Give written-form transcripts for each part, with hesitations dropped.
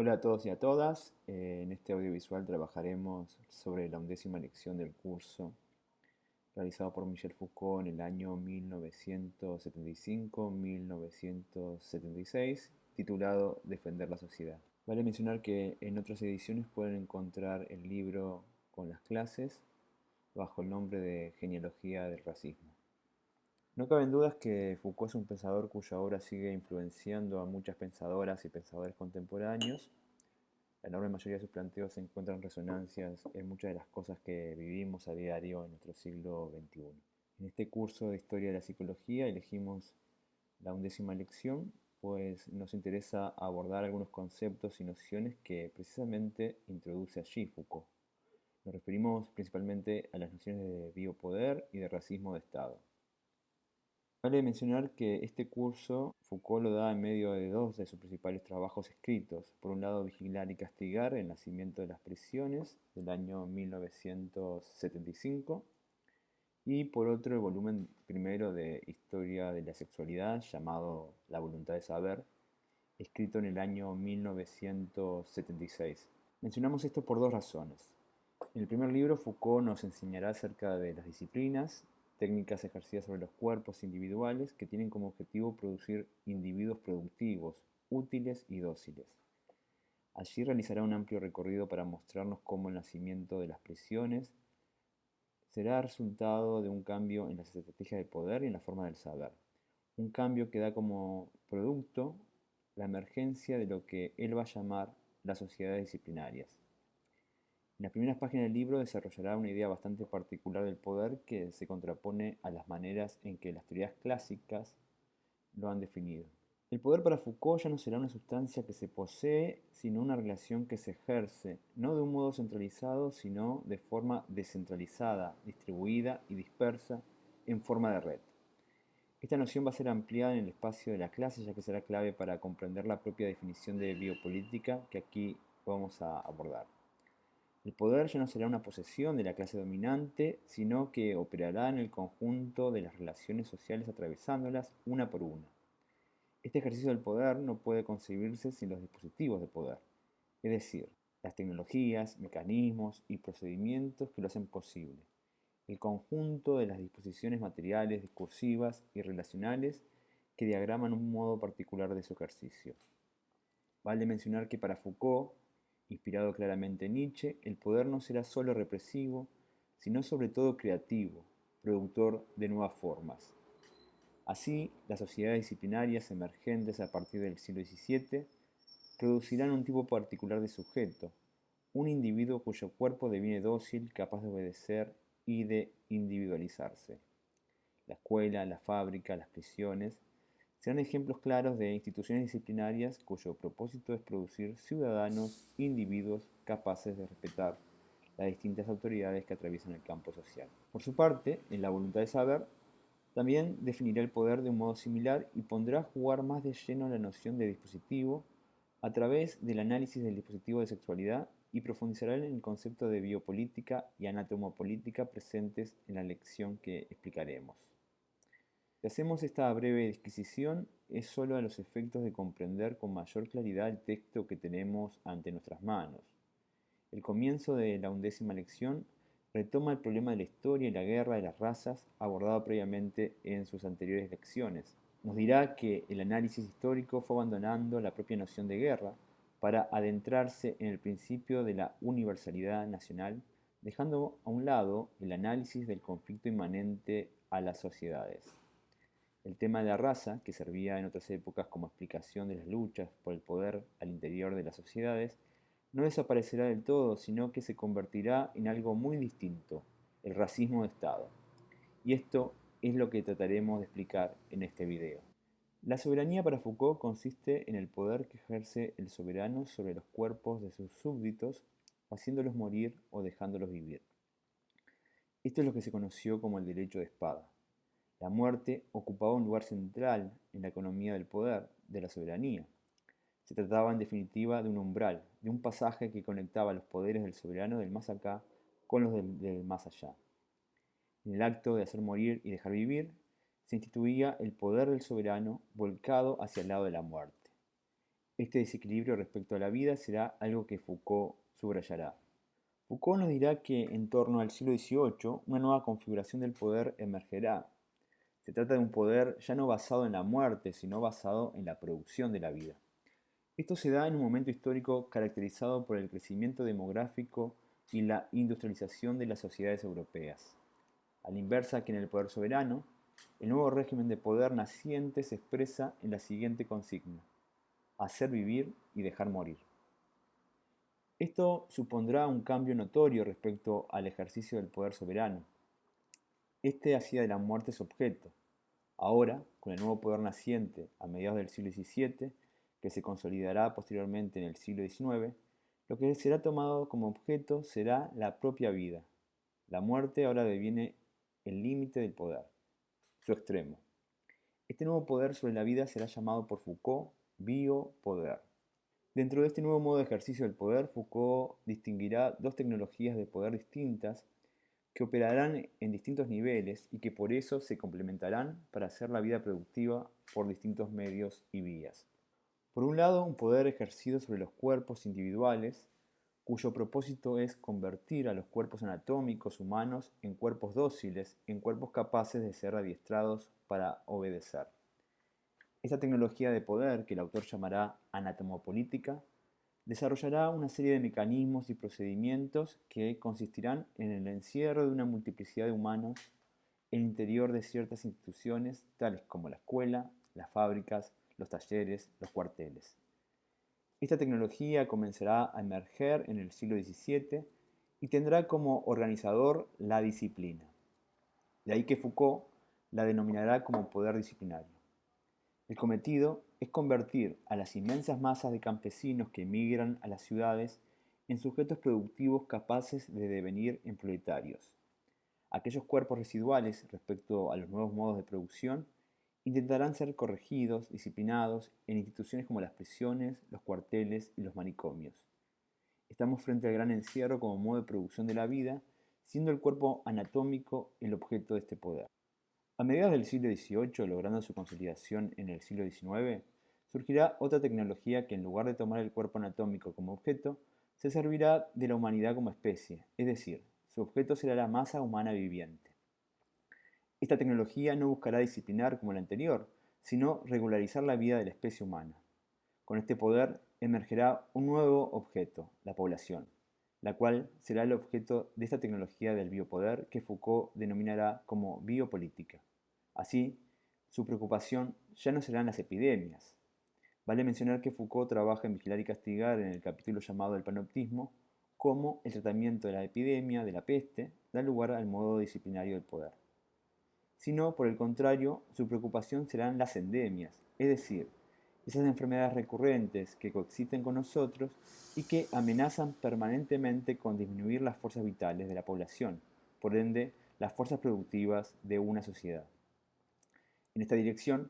Hola a todos y a todas. En este audiovisual trabajaremos sobre la 11ª lección del curso realizado por Michel Foucault en el año 1975-1976, titulado Defender la sociedad. Vale mencionar que en otras ediciones pueden encontrar el libro con las clases bajo el nombre de Genealogía del Racismo. No caben dudas que Foucault es un pensador cuya obra sigue influenciando a muchas pensadoras y pensadores contemporáneos. La enorme mayoría de sus planteos se encuentran resonancias en muchas de las cosas que vivimos a diario en nuestro siglo XXI. En este curso de Historia de la Psicología elegimos la 11ª lección, pues nos interesa abordar algunos conceptos y nociones que precisamente introduce allí Foucault. Nos referimos principalmente a las nociones de biopoder y de racismo de Estado. Vale mencionar que este curso Foucault lo da en medio de dos de sus principales trabajos escritos. Por un lado, Vigilar y castigar, el nacimiento de las prisiones, del año 1975, y por otro, el volumen primero de Historia de la Sexualidad, llamado La voluntad de saber, escrito en el año 1976. Mencionamos esto por dos razones. En el primer libro, Foucault nos enseñará acerca de las disciplinas, técnicas ejercidas sobre los cuerpos individuales que tienen como objetivo producir individuos productivos, útiles y dóciles. Allí realizará un amplio recorrido para mostrarnos cómo el nacimiento de las prisiones será resultado de un cambio en las estrategias de poder y en la forma del saber. Un cambio que da como producto la emergencia de lo que él va a llamar las sociedades disciplinarias. En las primeras páginas del libro desarrollará una idea bastante particular del poder que se contrapone a las maneras en que las teorías clásicas lo han definido. El poder para Foucault ya no será una sustancia que se posee, sino una relación que se ejerce, no de un modo centralizado, sino de forma descentralizada, distribuida y dispersa en forma de red. Esta noción va a ser ampliada en el espacio de la clase, ya que será clave para comprender la propia definición de biopolítica que aquí vamos a abordar. El poder ya no será una posesión de la clase dominante, sino que operará en el conjunto de las relaciones sociales atravesándolas una por una. Este ejercicio del poder no puede concebirse sin los dispositivos de poder, es decir, las tecnologías, mecanismos y procedimientos que lo hacen posible, el conjunto de las disposiciones materiales, discursivas y relacionales que diagraman un modo particular de su ejercicio. Vale mencionar que para Foucault, inspirado claramente en Nietzsche, el poder no será solo represivo, sino sobre todo creativo, productor de nuevas formas. Así, las sociedades disciplinarias emergentes a partir del siglo XVII producirán un tipo particular de sujeto, un individuo cuyo cuerpo deviene dócil, capaz de obedecer y de individualizarse. La escuela, la fábrica, las prisiones serán ejemplos claros de instituciones disciplinarias cuyo propósito es producir ciudadanos, individuos capaces de respetar las distintas autoridades que atraviesan el campo social. Por su parte, en la voluntad de saber, también definirá el poder de un modo similar y pondrá a jugar más de lleno la noción de dispositivo a través del análisis del dispositivo de sexualidad y profundizará en el concepto de biopolítica y anatomopolítica presentes en la lección que explicaremos. Si hacemos esta breve disquisición, es solo a los efectos de comprender con mayor claridad el texto que tenemos ante nuestras manos. El comienzo de la 11ª lección retoma el problema de la historia y la guerra de las razas abordado previamente en sus anteriores lecciones. Nos dirá que el análisis histórico fue abandonando la propia noción de guerra para adentrarse en el principio de la universalidad nacional, dejando a un lado el análisis del conflicto inmanente a las sociedades. El tema de la raza, que servía en otras épocas como explicación de las luchas por el poder al interior de las sociedades, no desaparecerá del todo, sino que se convertirá en algo muy distinto, el racismo de Estado. Y esto es lo que trataremos de explicar en este video. La soberanía para Foucault consiste en el poder que ejerce el soberano sobre los cuerpos de sus súbditos, haciéndolos morir o dejándolos vivir. Esto es lo que se conoció como el derecho de espada. La muerte ocupaba un lugar central en la economía del poder, de la soberanía. Se trataba en definitiva de un umbral, de un pasaje que conectaba los poderes del soberano del más acá con los del más allá. En el acto de hacer morir y dejar vivir, se instituía el poder del soberano volcado hacia el lado de la muerte. Este desequilibrio respecto a la vida será algo que Foucault subrayará. Foucault nos dirá que en torno al siglo XVIII una nueva configuración del poder emergerá. Se trata de un poder ya no basado en la muerte, sino basado en la producción de la vida. Esto se da en un momento histórico caracterizado por el crecimiento demográfico y la industrialización de las sociedades europeas. A la inversa que en el poder soberano, el nuevo régimen de poder naciente se expresa en la siguiente consigna: hacer vivir y dejar morir. Esto supondrá un cambio notorio respecto al ejercicio del poder soberano. Este hacía de la muerte su objeto. Ahora, con el nuevo poder naciente a mediados del siglo XVII, que se consolidará posteriormente en el siglo XIX, lo que será tomado como objeto será la propia vida. La muerte ahora deviene el límite del poder, su extremo. Este nuevo poder sobre la vida será llamado por Foucault biopoder. Dentro de este nuevo modo de ejercicio del poder, Foucault distinguirá dos tecnologías de poder distintas que operarán en distintos niveles y que por eso se complementarán para hacer la vida productiva por distintos medios y vías. Por un lado, un poder ejercido sobre los cuerpos individuales, cuyo propósito es convertir a los cuerpos anatómicos humanos en cuerpos dóciles, en cuerpos capaces de ser adiestrados para obedecer. Esta tecnología de poder, que el autor llamará anatomopolítica, desarrollará una serie de mecanismos y procedimientos que consistirán en el encierro de una multiplicidad de humanos en el interior de ciertas instituciones, tales como la escuela, las fábricas, los talleres, los cuarteles. Esta tecnología comenzará a emerger en el siglo XVII y tendrá como organizador la disciplina. De ahí que Foucault la denominará como poder disciplinario. El cometido es convertir a las inmensas masas de campesinos que emigran a las ciudades en sujetos productivos capaces de devenir en proletarios. Aquellos cuerpos residuales respecto a los nuevos modos de producción intentarán ser corregidos, disciplinados en instituciones como las prisiones, los cuarteles y los manicomios. Estamos frente al gran encierro como modo de producción de la vida, siendo el cuerpo anatómico el objeto de este poder. A mediados del siglo XVIII, logrando su consolidación en el siglo XIX, surgirá otra tecnología que en lugar de tomar el cuerpo anatómico como objeto, se servirá de la humanidad como especie, es decir, su objeto será la masa humana viviente. Esta tecnología no buscará disciplinar como la anterior, sino regularizar la vida de la especie humana. Con este poder emergerá un nuevo objeto, la población, la cual será el objeto de esta tecnología del biopoder que Foucault denominará como biopolítica. Así, su preocupación ya no serán las epidemias. Vale mencionar que Foucault trabaja en Vigilar y Castigar en el capítulo llamado El panoptismo, cómo el tratamiento de la epidemia de la peste da lugar al modo disciplinario del poder. Sino, por el contrario, su preocupación serán las endemias, es decir, esas enfermedades recurrentes que coexisten con nosotros y que amenazan permanentemente con disminuir las fuerzas vitales de la población, por ende, las fuerzas productivas de una sociedad. En esta dirección,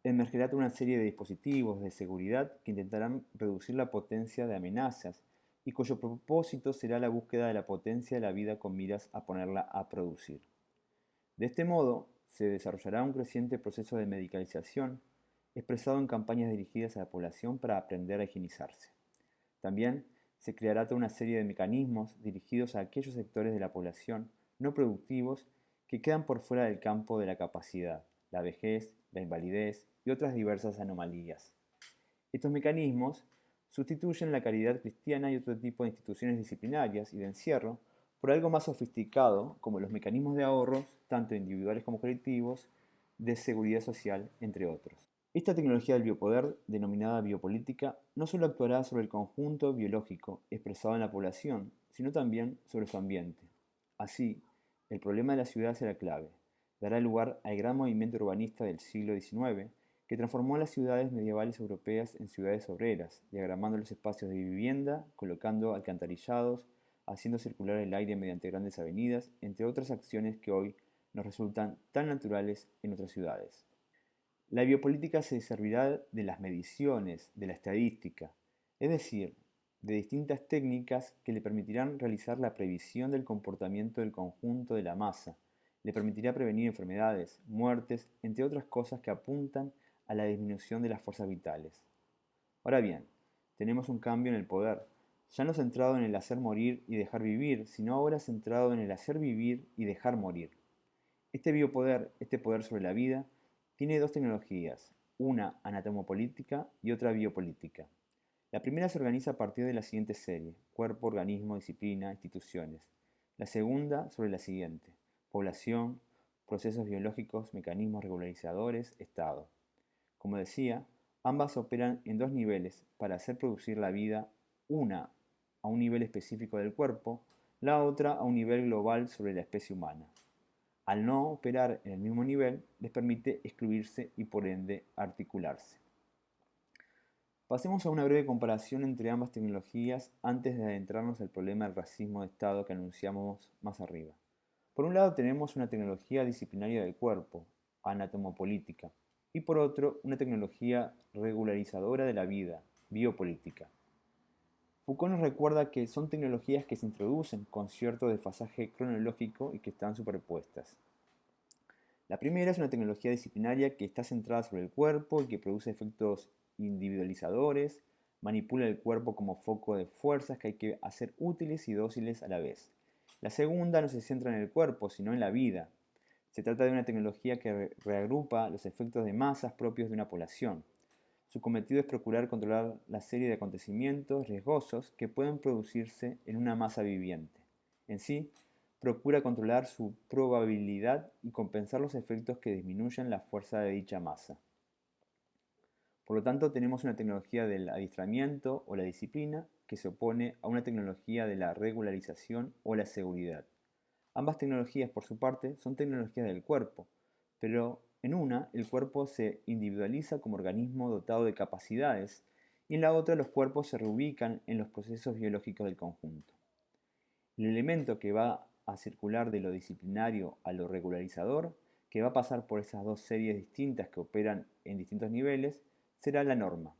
emergerá toda una serie de dispositivos de seguridad que intentarán reducir la potencia de amenazas y cuyo propósito será la búsqueda de la potencia de la vida con miras a ponerla a producir. De este modo, se desarrollará un creciente proceso de medicalización expresado en campañas dirigidas a la población para aprender a higienizarse. También se creará toda una serie de mecanismos dirigidos a aquellos sectores de la población no productivos que quedan por fuera del campo de la capacidad, la vejez, la invalidez y otras diversas anomalías. Estos mecanismos sustituyen la caridad cristiana y otro tipo de instituciones disciplinarias y de encierro por algo más sofisticado, como los mecanismos de ahorros, tanto individuales como colectivos, de seguridad social, entre otros. Esta tecnología del biopoder, denominada biopolítica, no solo actuará sobre el conjunto biológico expresado en la población, sino también sobre su ambiente. Así, el problema de la ciudad será clave. Dará lugar al gran movimiento urbanista del siglo XIX, que transformó las ciudades medievales europeas en ciudades obreras, diagramando los espacios de vivienda, colocando alcantarillados, haciendo circular el aire mediante grandes avenidas, entre otras acciones que hoy nos resultan tan naturales en nuestras ciudades. La biopolítica se servirá de las mediciones, de la estadística, es decir, de distintas técnicas que le permitirán realizar la previsión del comportamiento del conjunto de la masa, le permitirá prevenir enfermedades, muertes, entre otras cosas que apuntan a la disminución de las fuerzas vitales. Ahora bien, tenemos un cambio en el poder, ya no centrado en el hacer morir y dejar vivir, sino ahora centrado en el hacer vivir y dejar morir. Este biopoder, este poder sobre la vida, tiene dos tecnologías, una anatomopolítica y otra biopolítica. La primera se organiza a partir de la siguiente serie: cuerpo, organismo, disciplina, instituciones. La segunda sobre la siguiente: población, procesos biológicos, mecanismos regularizadores, Estado. Como decía, ambas operan en dos niveles para hacer producir la vida, una a un nivel específico del cuerpo, la otra a un nivel global sobre la especie humana. Al no operar en el mismo nivel, les permite excluirse y por ende articularse. Pasemos a una breve comparación entre ambas tecnologías antes de adentrarnos al problema del racismo de Estado que anunciamos más arriba. Por un lado tenemos una tecnología disciplinaria del cuerpo, anatomopolítica, y por otro una tecnología regularizadora de la vida, biopolítica. Foucault nos recuerda que son tecnologías que se introducen con cierto desfasaje cronológico y que están superpuestas. La primera es una tecnología disciplinaria que está centrada sobre el cuerpo y que produce efectos individualizadores, manipula el cuerpo como foco de fuerzas que hay que hacer útiles y dóciles a la vez. La segunda no se centra en el cuerpo, sino en la vida. Se trata de una tecnología que reagrupa los efectos de masas propios de una población. Su cometido es procurar controlar la serie de acontecimientos riesgosos que pueden producirse en una masa viviente. En sí, procura controlar su probabilidad y compensar los efectos que disminuyan la fuerza de dicha masa. Por lo tanto, tenemos una tecnología del adiestramiento o la disciplina que se opone a una tecnología de la regularización o la seguridad. Ambas tecnologías, por su parte, son tecnologías del cuerpo, pero en una el cuerpo se individualiza como organismo dotado de capacidades y en la otra los cuerpos se reubican en los procesos biológicos del conjunto. El elemento que va a circular de lo disciplinario a lo regularizador, que va a pasar por esas dos series distintas que operan en distintos niveles, será la norma.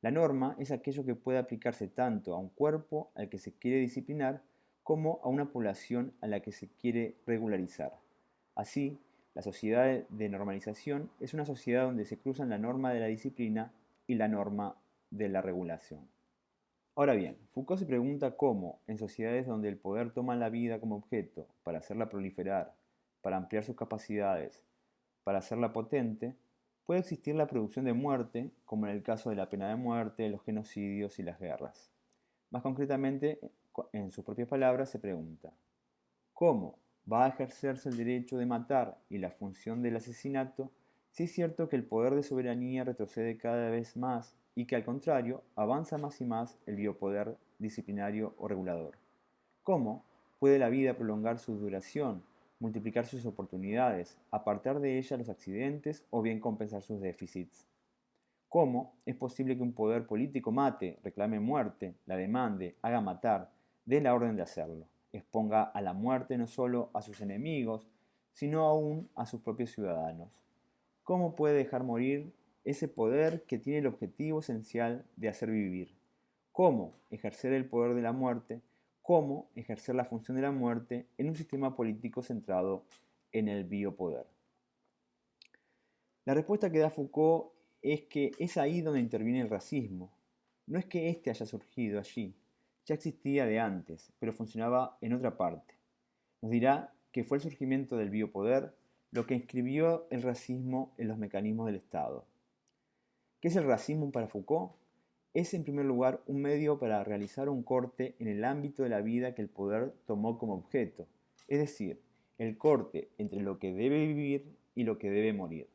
La norma es aquello que puede aplicarse tanto a un cuerpo al que se quiere disciplinar como a una población a la que se quiere regularizar. Así, la sociedad de normalización es una sociedad donde se cruzan la norma de la disciplina y la norma de la regulación. Ahora bien, Foucault se pregunta cómo, en sociedades donde el poder toma la vida como objeto para hacerla proliferar, para ampliar sus capacidades, para hacerla potente, puede existir la producción de muerte, como en el caso de la pena de muerte, los genocidios y las guerras. Más concretamente, en sus propias palabras, se pregunta: ¿cómo va a ejercerse el derecho de matar y la función del asesinato si es cierto que el poder de soberanía retrocede cada vez más y que al contrario avanza más y más el biopoder disciplinario o regulador? ¿Cómo puede la vida prolongar su duración, multiplicar sus oportunidades, apartar de ella los accidentes o bien compensar sus déficits? ¿Cómo es posible que un poder político mate, reclame muerte, la demande, haga matar, dé la orden de hacerlo, exponga a la muerte no solo a sus enemigos, sino aún a sus propios ciudadanos? ¿Cómo puede dejar morir ese poder que tiene el objetivo esencial de hacer vivir? ¿Cómo ejercer el poder de la muerte? ¿Cómo ejercer la función de la muerte en un sistema político centrado en el biopoder? La respuesta que da Foucault es que es ahí donde interviene el racismo. No es que éste haya surgido allí, ya existía de antes, pero funcionaba en otra parte. Nos dirá que fue el surgimiento del biopoder lo que inscribió el racismo en los mecanismos del Estado. ¿Qué es el racismo para Foucault? Es en primer lugar un medio para realizar un corte en el ámbito de la vida que el poder tomó como objeto, es decir, el corte entre lo que debe vivir y lo que debe morir.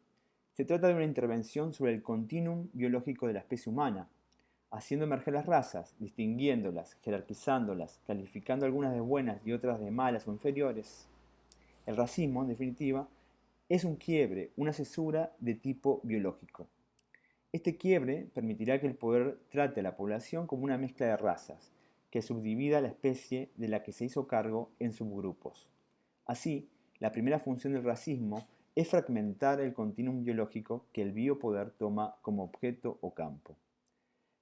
Se trata de una intervención sobre el continuum biológico de la especie humana, haciendo emerger las razas, distinguiéndolas, jerarquizándolas, calificando algunas de buenas y otras de malas o inferiores. El racismo, en definitiva, es un quiebre, una cesura de tipo biológico. Este quiebre permitirá que el poder trate a la población como una mezcla de razas, que subdivida la especie de la que se hizo cargo en subgrupos. Así, la primera función del racismo es fragmentar el continuum biológico que el biopoder toma como objeto o campo.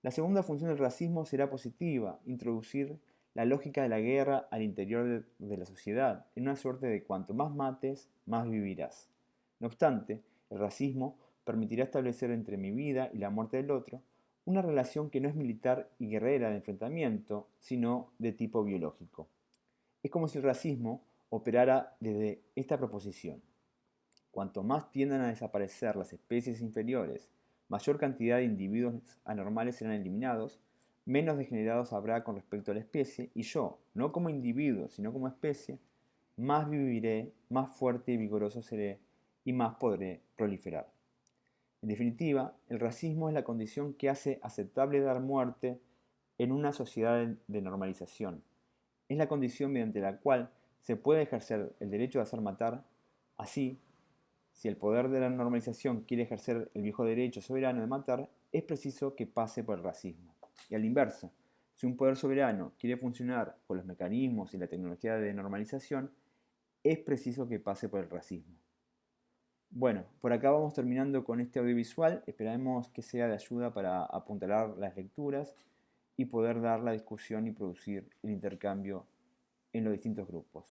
La segunda función del racismo será positiva: introducir la lógica de la guerra al interior de la sociedad, en una suerte de cuanto más mates, más vivirás. No obstante, el racismo permitirá establecer entre mi vida y la muerte del otro una relación que no es militar y guerrera de enfrentamiento, sino de tipo biológico. Es como si el racismo operara desde esta proposición. Cuanto más tiendan a desaparecer las especies inferiores, mayor cantidad de individuos anormales serán eliminados, menos degenerados habrá con respecto a la especie, y yo, no como individuo, sino como especie, más viviré, más fuerte y vigoroso seré, y más podré proliferar. En definitiva, el racismo es la condición que hace aceptable dar muerte en una sociedad de normalización. Es la condición mediante la cual se puede ejercer el derecho de hacer matar. Así, si el poder de la normalización quiere ejercer el viejo derecho soberano de matar, es preciso que pase por el racismo. Y al inverso, si un poder soberano quiere funcionar con los mecanismos y la tecnología de normalización, es preciso que pase por el racismo. Bueno, por acá vamos terminando con este audiovisual. Esperamos que sea de ayuda para apuntalar las lecturas y poder dar la discusión y producir el intercambio en los distintos grupos.